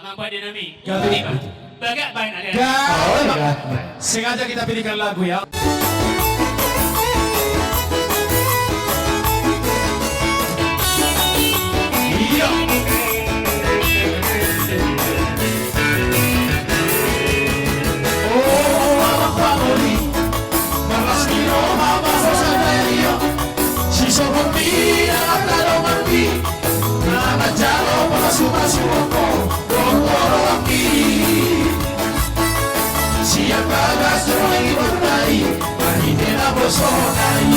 Mampu dinami. Gabi. Ini Pak. Baga bain ada. Sengaja kita pilihkan lagu ya. Iya. Oh, anak pamuli, balas kino mama sasario, siso kopi anak talo mandi, anak jalo pasu oko, rongkoro aki. Siapa gasro lagi berdai, mahidena bosonai.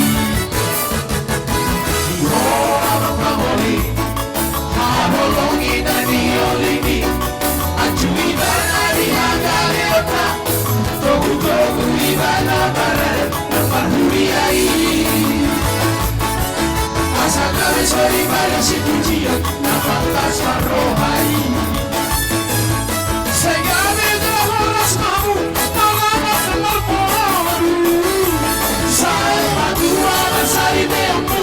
Iho anak pamuli, haholongi dani olini, acui bana di hagaleota, togu ibana barat, namahuriai. Asa kami sori pada situ jia, nafakas marohai. Segala horas kamu, malamat malporu. Saya madura bersari beomu,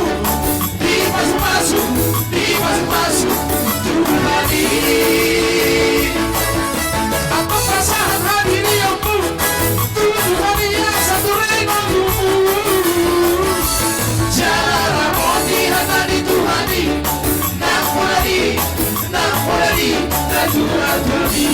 di masuk, Tuhani. Apa perasaan hadiri aku, Tuhani yang satu rengamu. Jalan ramoti hata di Tuhani, nak mulai, Tuhani.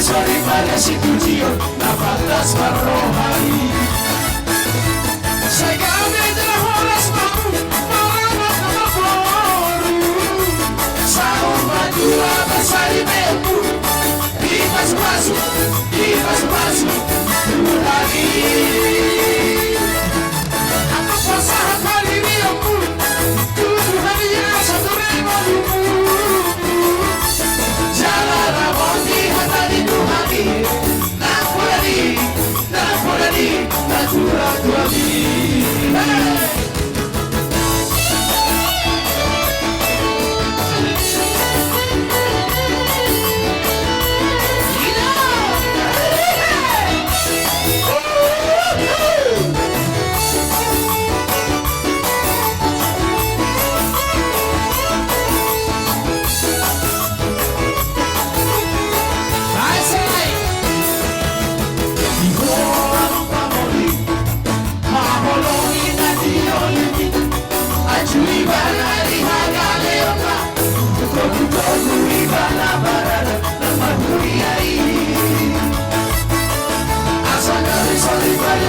Sorry pada situ jio, nafakas marohai. Saya kami telah horas mamu, malamat malporu. Sahur madura bersari beomu, di masuk, Tuhani. Apa perasaan hadiri aku, Tuhani yang satu rengamu. Jalan ramoti hata di Tuhani, nak mulai, Tuhani.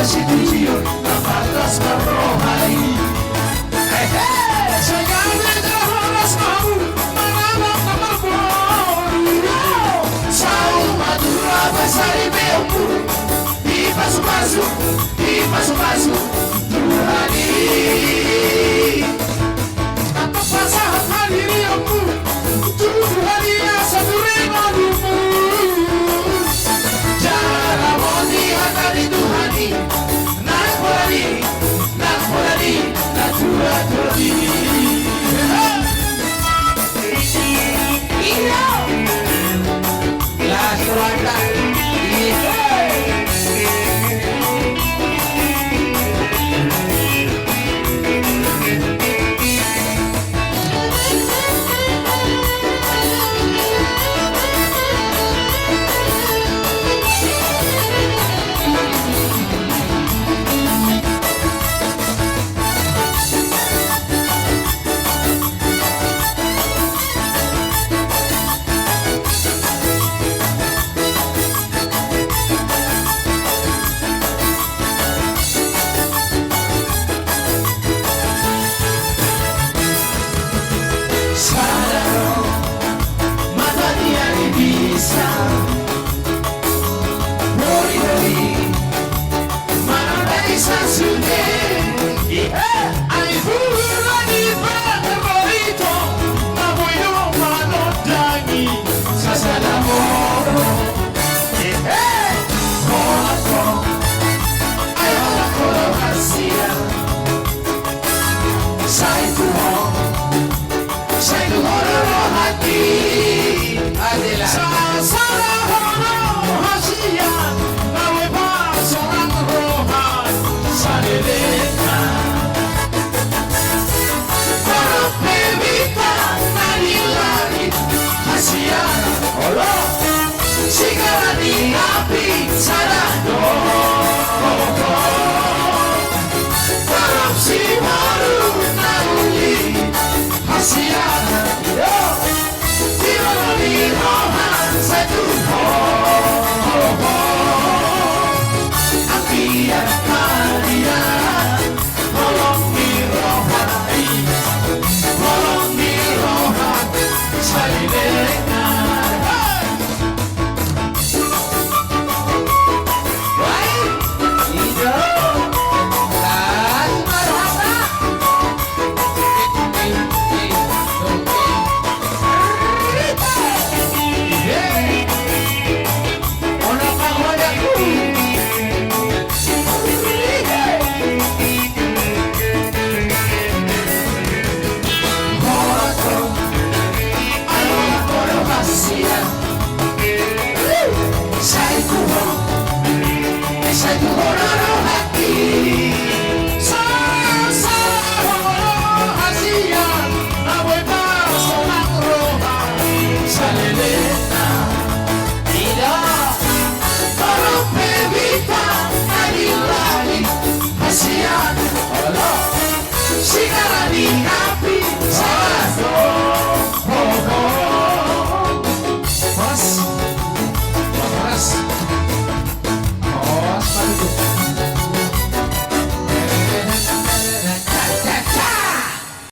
Situ jio, nafakas marohai. Segala horas kamu, malamat malporu. Sahur madura bersari beomu, di masuk, Tuhani. Apa perasaan hadiri aku, Tuhani yang satu rengamu. Jalan ramoti hata di Tuhani, nak mulai, Yo, viva la vida, satu